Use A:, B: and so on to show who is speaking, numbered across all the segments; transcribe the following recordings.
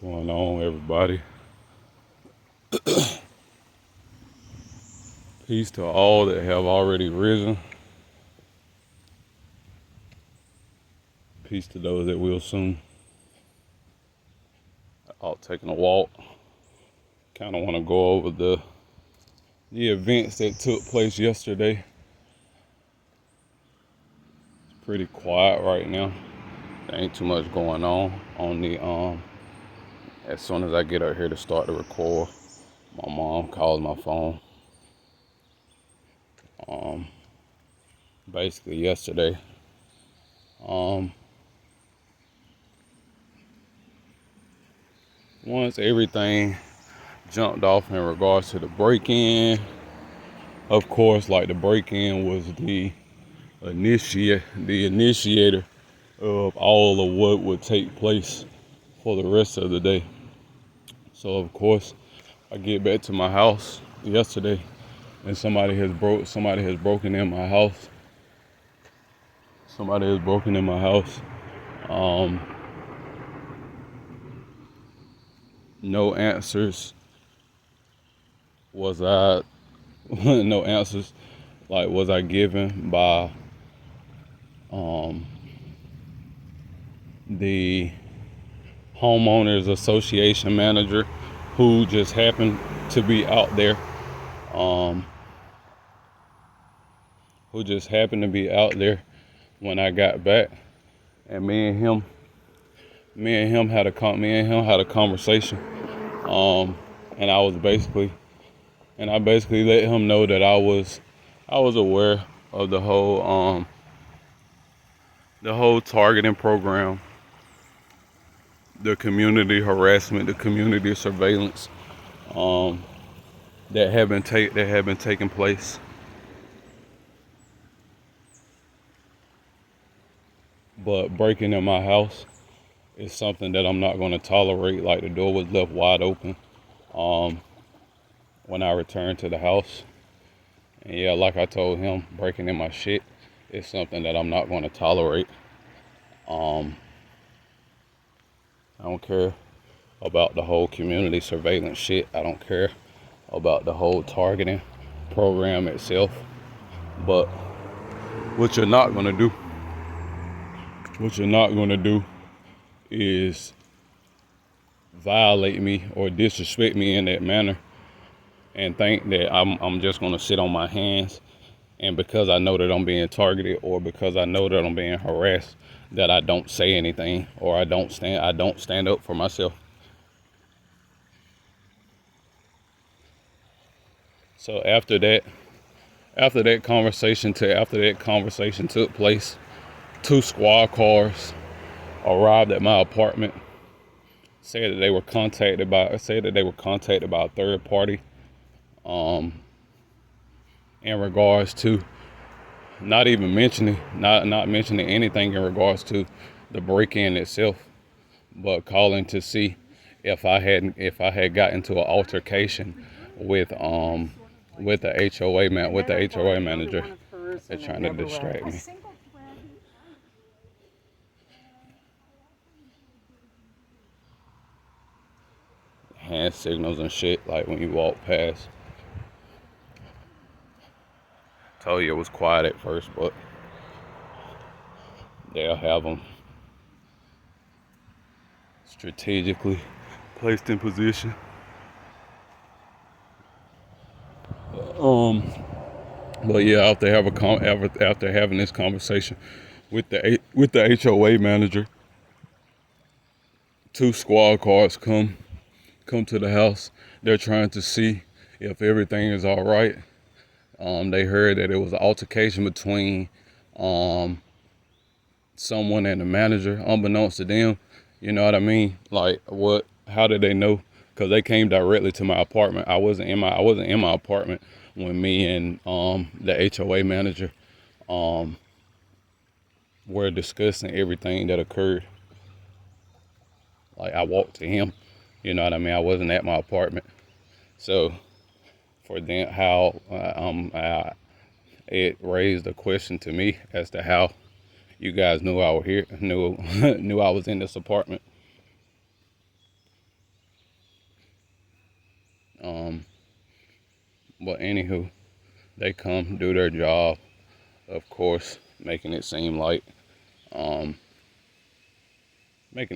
A: Going on, everybody? Peace to all that have already risen. Peace to those that will soon. Out taking a walk. Kind of want to go over the events that took place yesterday. It's pretty quiet right now. There ain't too much going on the As soon as I get up here to start to record, my mom calls my phone. Basically yesterday. Once everything jumped off in regards to the break-in, of course, like the break-in was the initiator of all of what would take place for the rest of the day. So of course, I get back to my house yesterday, and somebody has broken in my house. No answers. No answers was I given by the homeowners association manager, who just happened to be out there. When I got back, and me and him had a conversation. And I basically let him know that I was aware of the whole targeting program, the community harassment, the community surveillance that had been taking place. But breaking in my house is something that I'm not going to tolerate. Like, the door was left wide open when I returned to the house. And yeah, like I told him, breaking in my shit is something that I'm not going to tolerate. I don't care about the whole community surveillance shit. I don't care about the whole targeting program itself. But what you're not going to do is violate me or disrespect me in that manner and think that I'm just going to sit on my hands, and because I know that I'm being targeted, or because I know that I'm being harassed, that I don't say anything, or I don't stand up for myself. So after that conversation took place, 2 squad cars arrived at my apartment. Said that they were contacted by a third party in regards to not mentioning anything in regards to the break-in itself, but calling to see if I had gotten into an altercation with the HOA manager. They're trying to distract me. Hand signals and shit, like when you walk past. Told you it was quiet at first, but they'll have them strategically placed in position. But yeah, after having this conversation with the HOA manager, 2 squad cars come to the house. They're trying to see if everything is all right. They heard that it was an altercation between someone and the manager, unbeknownst to them. You know what I mean? Like, what? How did they know? Because they came directly to my apartment. I wasn't in my apartment when me and the HOA manager were discussing everything that occurred. Like, I walked to him. You know what I mean? I wasn't at my apartment. So for them, it raised a question to me as to how you guys knew I was here, knew I was in this apartment. Um, but anywho, they come do their job, of course, um, making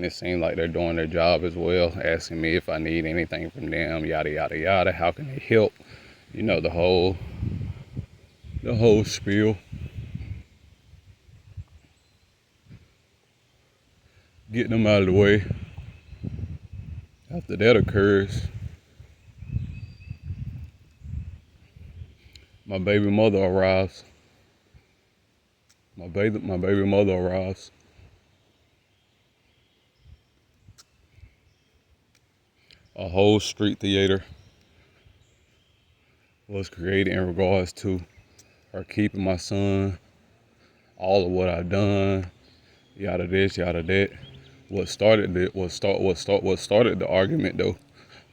A: it seem like they're doing their job as well, asking me if I need anything from them, yada yada yada. How can they help? You know, the whole spiel. Getting them out of the way. After that occurs, my baby mother arrives. My baby mother arrives. A whole street theater was created in regards to her keeping my son, all of what I've done, yada this, yada that. What started the argument though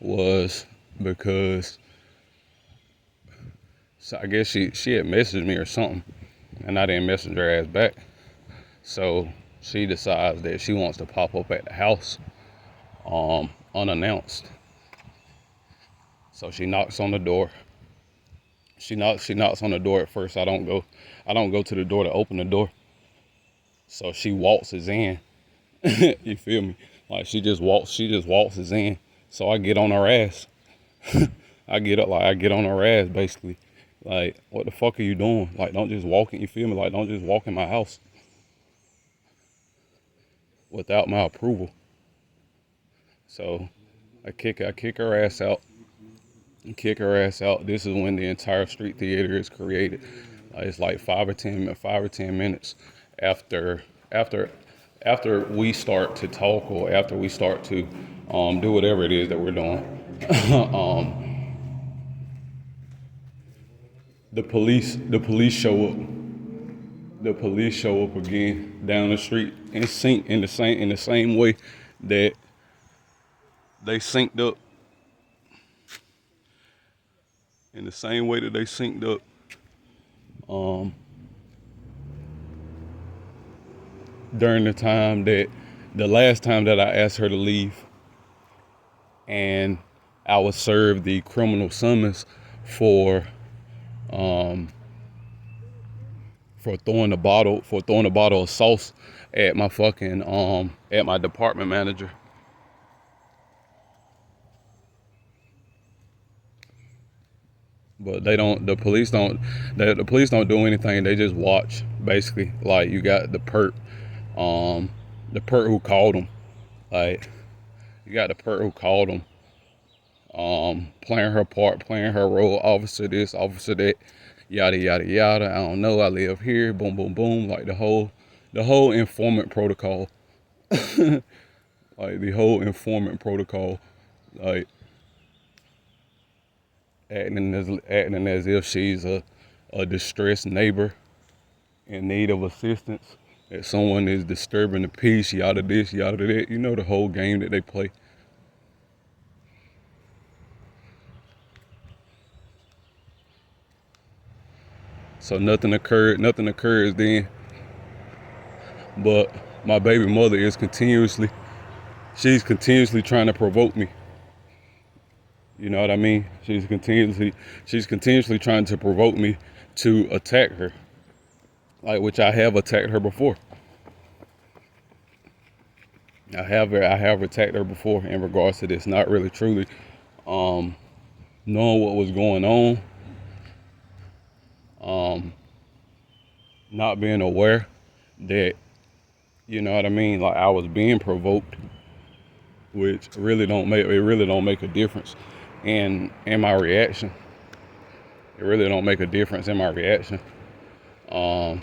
A: was because, so I guess she had messaged me or something, and I didn't message her ass back. So she decides that she wants to pop up at the house unannounced. So she knocks on the door. She knocks on the door at first. I don't go to the door to open the door. So she waltzes in. You feel me? Like she just waltzes in. So I get on her ass. I get on her ass basically. Like, what the fuck are you doing? Like, don't just walk in, you feel me? Like, don't just walk in my house without my approval. So I kick her ass out. Kick her ass out. This is when the entire street theater is created. It's like 5 or 10 minutes after after after we start to talk, or after we start to do whatever it is that we're doing. um, the police show up. The police show up again down the street and sync in the same way that they synced up in the same way that they synced up um, during the last time that I asked her to leave, and I was served the criminal summons for um, for throwing a bottle of sauce at my fucking at my department manager. But they don't. The police don't do anything. They just watch. Basically, like, you got um, the perp who called them. Like, you got the perp who called them, playing her part, playing her role. Officer this, officer that, yada yada yada. I don't know. I live here. Boom boom boom. Like the whole informant protocol. Like the whole informant protocol. Like, acting as if she's a distressed neighbor in need of assistance, that someone is disturbing the peace, yada this, yada that. You know, the whole game that they play. So nothing occurs then, but my baby mother she's continuously trying to provoke me. You know what I mean? She's continuously trying to provoke me to attack her, like, which I have attacked her before. I have attacked her before in regards to this, not really truly um, knowing what was going on, um, not being aware that, you know what I mean, like, I was being provoked, which really don't make a difference in my reaction. It really don't make a difference in my reaction. Um,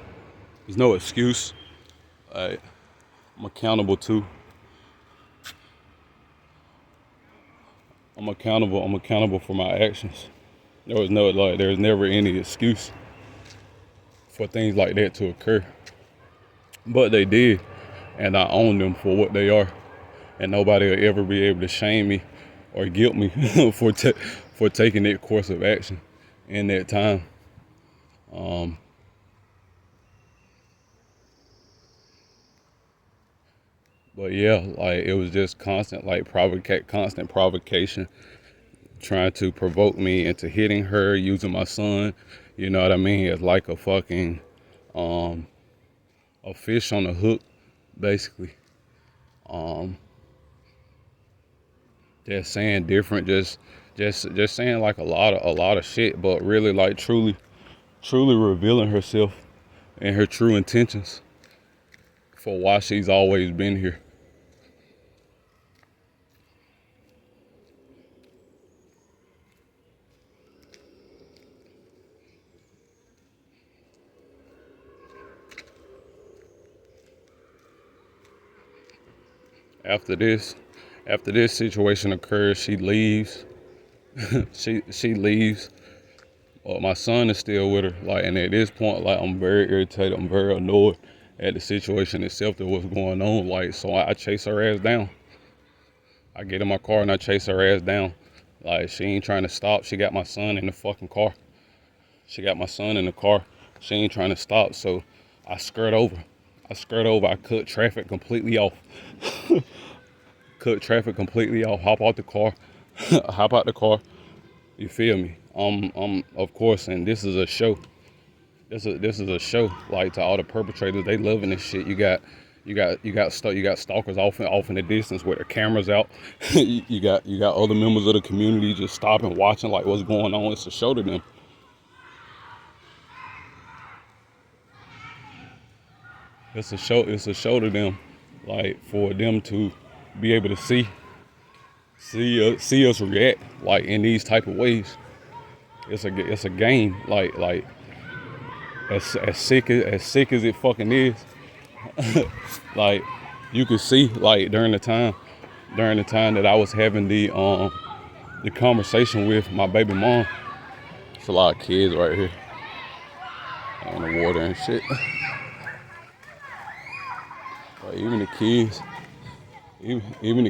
A: there's no excuse. I, I'm accountable to. I'm accountable for my actions. There's never any excuse for things like that to occur. But they did, and I own them for what they are. And nobody will ever be able to shame me or guilt me for taking that course of action in that time. Um, but yeah, like, it was just constant provocation trying to provoke me into hitting her, using my son, you know what I mean, as like a fucking a fish on a hook, basically. Just saying different, just saying like a lot of shit, but really like truly revealing herself and her true intentions for why she's always been here. After this situation occurs, she leaves. she leaves. My son is still with her. Like, and at this point, like, I'm very irritated. I'm very annoyed at the situation itself, that what's going on. Like, so I chase her ass down. I get in my car and I chase her ass down. Like, she ain't trying to stop. She got my son in the fucking car. She ain't trying to stop. So I skirt over. I cut traffic completely off. Hop out the car. You feel me? Of course, and this is a show. This is a show. Like, to all the perpetrators, they loving this shit. You got stalkers off in the distance with their cameras out. you got other members of the community just stopping, watching, like, what's going on. It's a show to them. It's a show to them, like, for them to be able to see us react, like, in these type of ways. It's a game, like as sick as it fucking is. Like, you could see, like, during the time that I was having the conversation with my baby mom. It's a lot of kids right here on the water and shit. Like, even the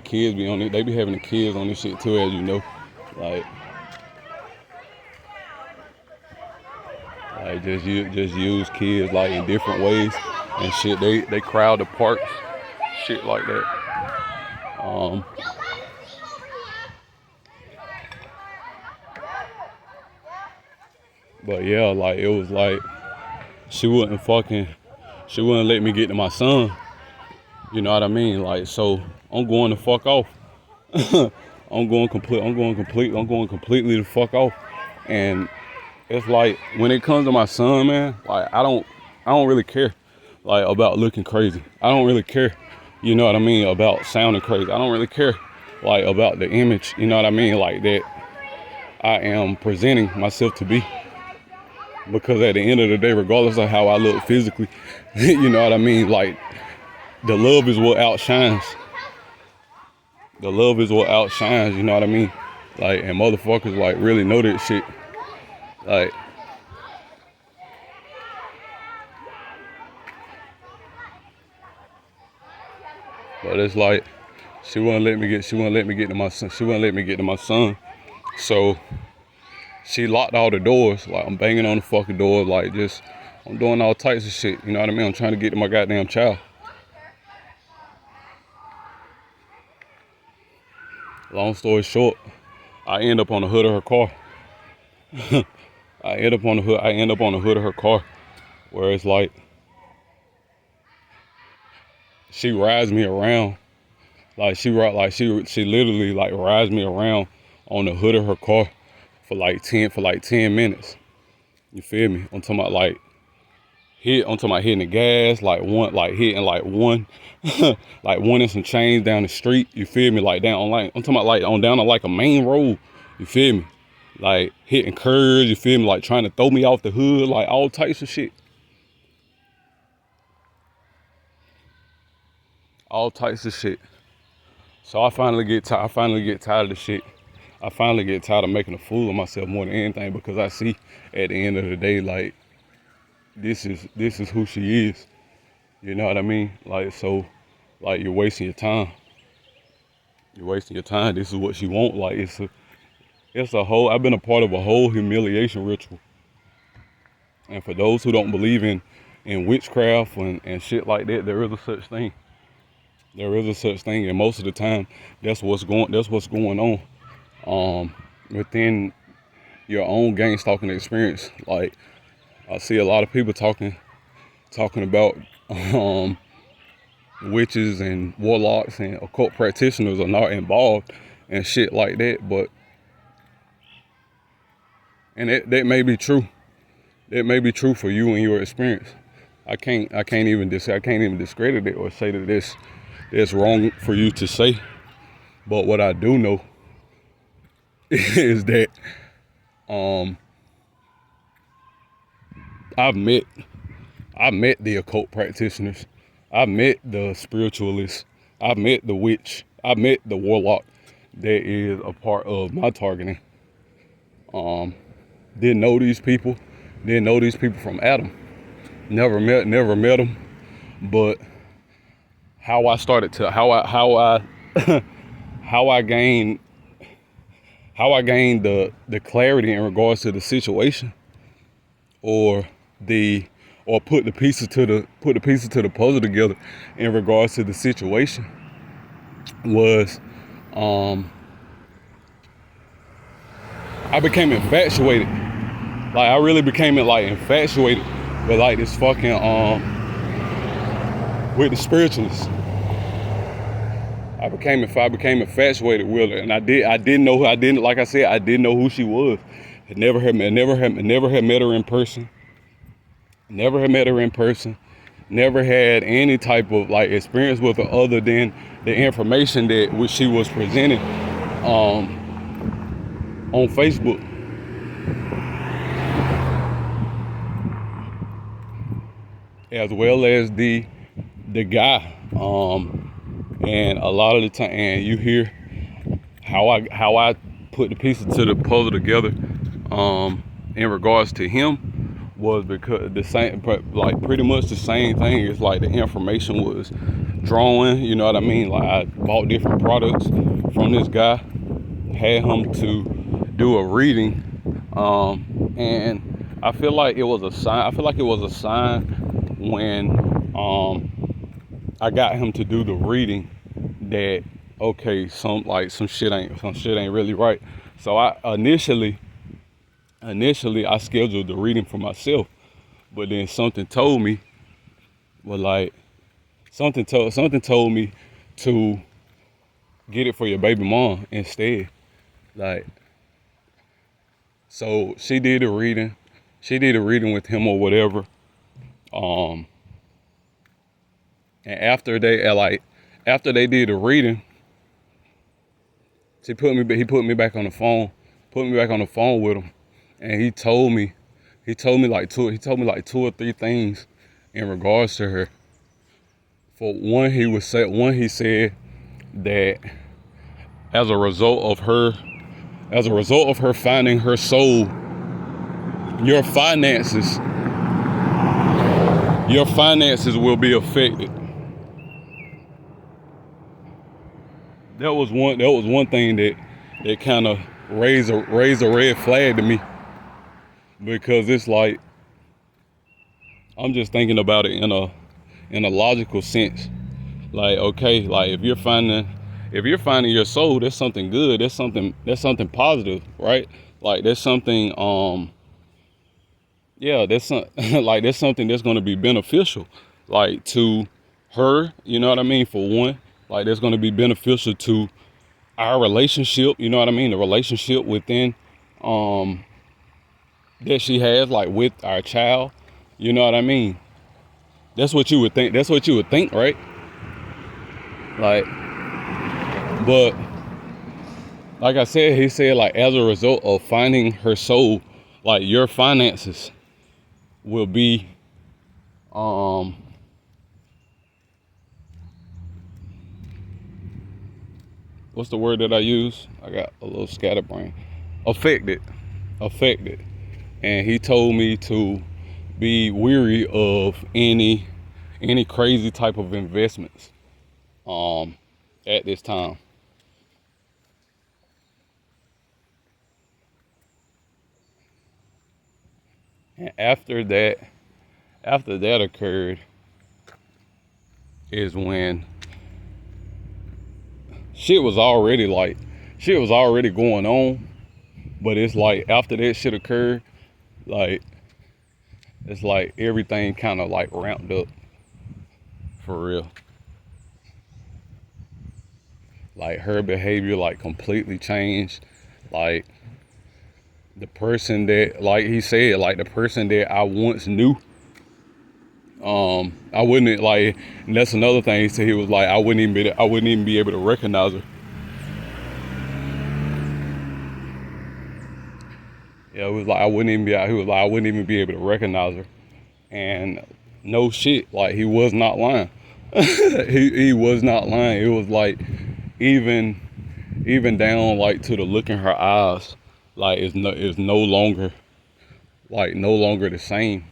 A: kids be on it. They be having the kids on this shit too, as you know. Like just use kids, like, in different ways and shit. They crowd the parks, shit like that. But yeah, like, it was like she wouldn't let me get to my son. You know what I mean? Like, so I'm going the fuck off. I'm going completely the fuck off. And it's like, when it comes to my son, man, like, I don't really care, like, about looking crazy. I don't really care, you know what I mean, about sounding crazy. I don't really care, like, about the image, you know what I mean, like, that I am presenting myself to be. Because at the end of the day, regardless of how I look physically, you know what I mean, like, the love is what outshines. You know what I mean? Like, and motherfuckers, like, really know that shit. Like, but it's like, she wouldn't let me get to my son. So she locked all the doors. Like, I'm banging on the fucking door, like, I'm doing all types of shit. You know what I mean? I'm trying to get to my goddamn child. Long story short, I end up on the hood of her car. I end up on the hood of her car, where it's like, she rides me around. Like, she literally, like, rides me around on the hood of her car for like 10 minutes. You feel me? I'm talking about hitting the gas, hitting one like one and some chains down the street. You feel me? Like, down on, like, I'm talking about, like, down on, like, a main road. You feel me? Like, hitting curves. You feel me? Like, trying to throw me off the hood, like, all types of shit. All types of shit. So I finally get tired of the shit. I finally get tired of making a fool of myself more than anything, because I see at the end of the day, like, this is who she is. You know what I mean? Like, so, like, you're wasting your time. This is what she want. Like, I've been a part of a whole humiliation ritual. And for those who don't believe in witchcraft and shit like that, there is a such thing. And most of the time, that's what's going on. within your own gang stalking experience. Like, I see a lot of people talking about witches and warlocks and occult practitioners are not involved and shit like that, but and that may be true. That may be true for you and your experience. I can't even discredit it or say that it's wrong for you to say. But what I do know is that I've met the occult practitioners. I've met the spiritualists. I've met the witch. I've met the warlock that is a part of my targeting. Didn't know these people. Didn't know these people from Adam. Never met them. But how I gained the clarity in regards to the situation, or put the pieces to the puzzle together in regards to the situation, was I became infatuated. Like, I really became infatuated with this fucking with the spiritualists. I became infatuated with her, and I didn't know who she was. I never had met her in person. Never had any type of experience with her other than the information which she was presenting on Facebook. As well as the guy. And a lot of the time, and you hear how I put the pieces to the puzzle together in regards to him, was because pretty much the same thing. It's like the information was drawing, you know what I mean? Like, I bought different products from this guy, had him to do a reading, and I feel like it was a sign when I got him to do the reading that, okay, some shit ain't really right. So I initially I scheduled the reading for myself, but then something told me to get it for your baby mom instead. So she did a reading with him or whatever. And after they did the reading, he put me back on the phone with him, and he told me like two or three things in regards to her. For one, he said that as a result of her finding her soul, your finances will be affected. That was one thing that kind of raised a red flag to me, because it's like, I'm just thinking about it in a logical sense. Like, okay, like if you're finding your soul, that's something good. That's something positive, right? Like, that's something that's something that's going to be beneficial, like, to her, you know what I mean? For one, like, that's going to be beneficial to our relationship, you know what I mean? The relationship within that she has, like, with our child, you know what I mean? That's what you would think, right? Like, but like I said, he said, like, as a result of finding her soul, like, your finances will be what's the word that I use? I got a little scatterbrain. Affected. And he told me to be weary of any crazy type of investments at this time. And after that occurred is when shit was already going on, But it's like after that shit occurred, like it's like everything kind of like ramped up for real. Like her behavior like completely changed. Like the person that, like he said, like the person that I once knew, I wouldn't like, and that's another thing he said. He was like, I wouldn't even be able to recognize her. Yeah, it was like I wouldn't even be. He was like, I wouldn't even be able to recognize her. And no shit, like he was not lying. he was not lying. It was like even down like to the look in her eyes, like it's no longer the same.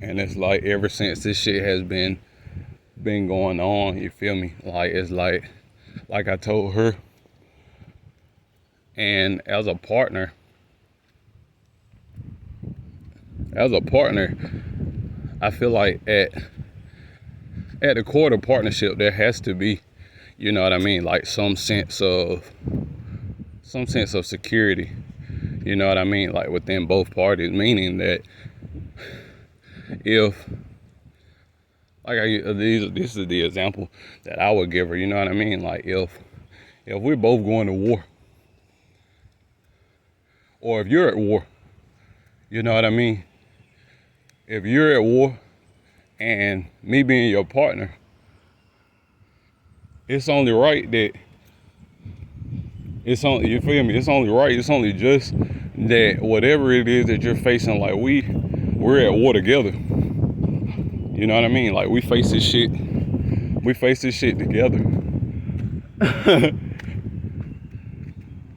A: And it's like ever since this shit has been going on, you feel me? Like it's like I told her, and as a partner, I feel like at the core of the partnership there has to be, you know what I mean, like some sense of security, you know what I mean, like within both parties, meaning that if like this is the example that I would give her, you know what I mean, like if we're both going to war, or if you're at war, you know what I mean, if you're at war and me being your partner, it's only right that you feel me, it's only right, it's only just that whatever it is that you're facing, like we're at war together. You know what I mean? Like we face this shit together.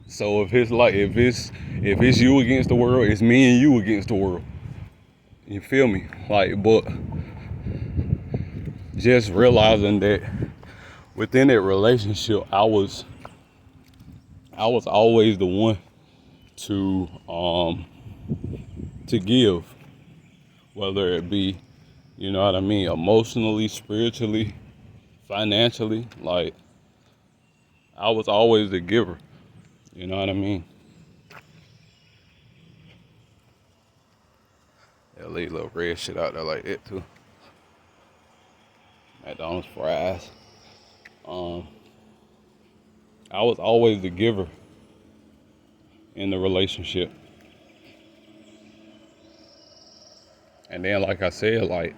A: So if it's you against the world, it's me and you against the world. You feel me? Like, but just realizing that within that relationship, I was always the one to give, whether it be, you know what I mean, emotionally, spiritually, financially. Like I was always the giver, you know what I mean. That little red shit out there like that too. McDonald's fries. I was always the giver in the relationship. And then, like I said, like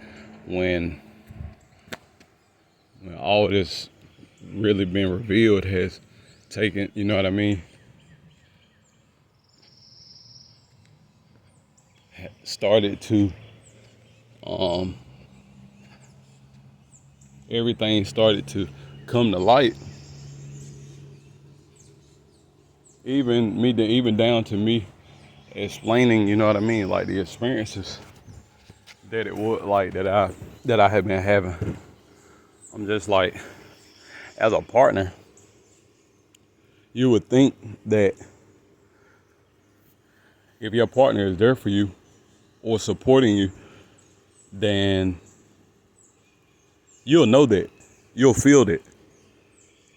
A: when all this really been revealed has taken, you know what I mean, started to, everything started to come to light. Even down to me explaining, you know what I mean, like the experiences that it would like that I have been having. I'm just like, as a partner, you would think that if your partner is there for you or supporting you, then you'll know that, you'll feel that.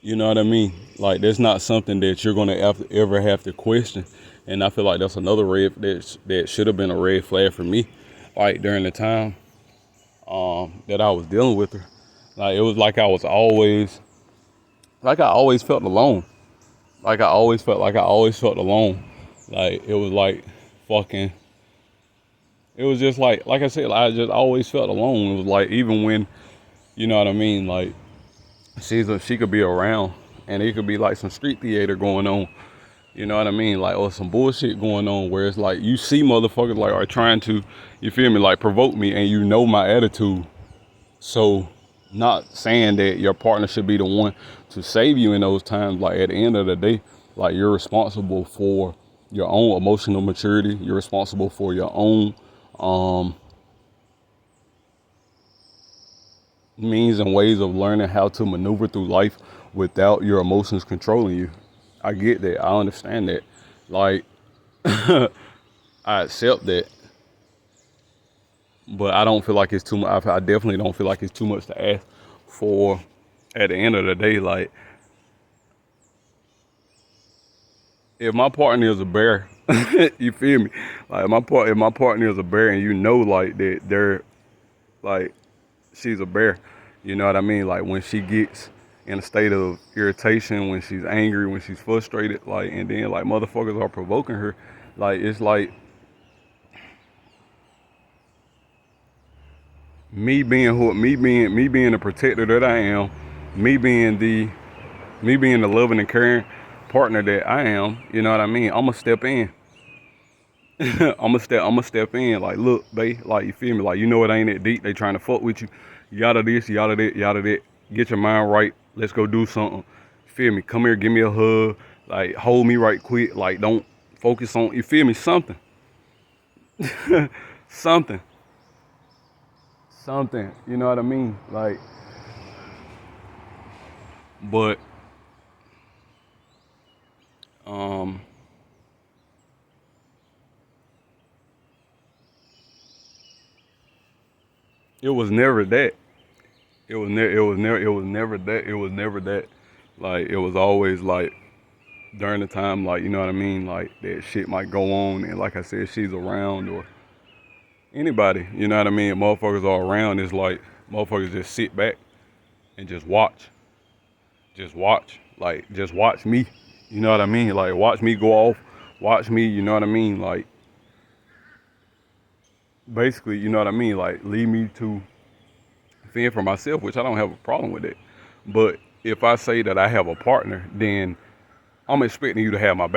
A: You know what I mean? Like that's not something that you're gonna ever have to question. And I feel like that's another red that should have been a red flag for me. Like during the time that I was dealing with her, like it was like I always felt alone. Like I always felt alone. Like it was like fucking. It was just like I said, I just always felt alone. It was like even when, you know what I mean, like she could be around and it could be like some street theater going on, you know what I mean, like, or some bullshit going on where it's like you see motherfuckers like are trying to, you feel me, like provoke me, and you know my attitude. So not saying that your partner should be the one to save you in those times. Like at the end of the day, like you're responsible for your own emotional maturity. You're responsible for your own means and ways of learning how to maneuver through life without your emotions controlling you. I get that. I understand that. Like, I accept that. But I don't feel like it's too much. I definitely don't feel like it's too much to ask for at the end of the day, like, if my partner is a bear, you feel me? Like, if my partner is a bear, and you know, like, that they're like, she's a bear. You know what I mean? Like, when she gets in a state of irritation, when she's angry, when she's frustrated, like, and then like motherfuckers are provoking her, like, it's like me being the protector that I am, me being the loving and caring partner that I am. You know what I mean? I'ma step in. I'ma step in. Like, look, babe, like, you feel me? Like, you know it ain't that deep. They trying to fuck with you. Yada this, yada that, yada that. Get your mind right. Let's go do something. Feel me? Come here, give me a hug. Like, hold me right quick. Like, don't focus on, you feel me? Something. Something. Something. You know what I mean? Like, but um it was never that. It was never that. Like, it was always like during the time, like, you know what I mean, like, that shit might go on, and like I said, she's around, or anybody, you know what I mean, motherfuckers are around. It's like motherfuckers just sit back and just watch, like, just watch me, you know what I mean, like, watch me go off, watch me, you know what I mean, like, basically, you know what I mean, like, leave me to fend for myself, which I don't have a problem with it. But if I say that I have a partner, then I'm expecting you to have my back.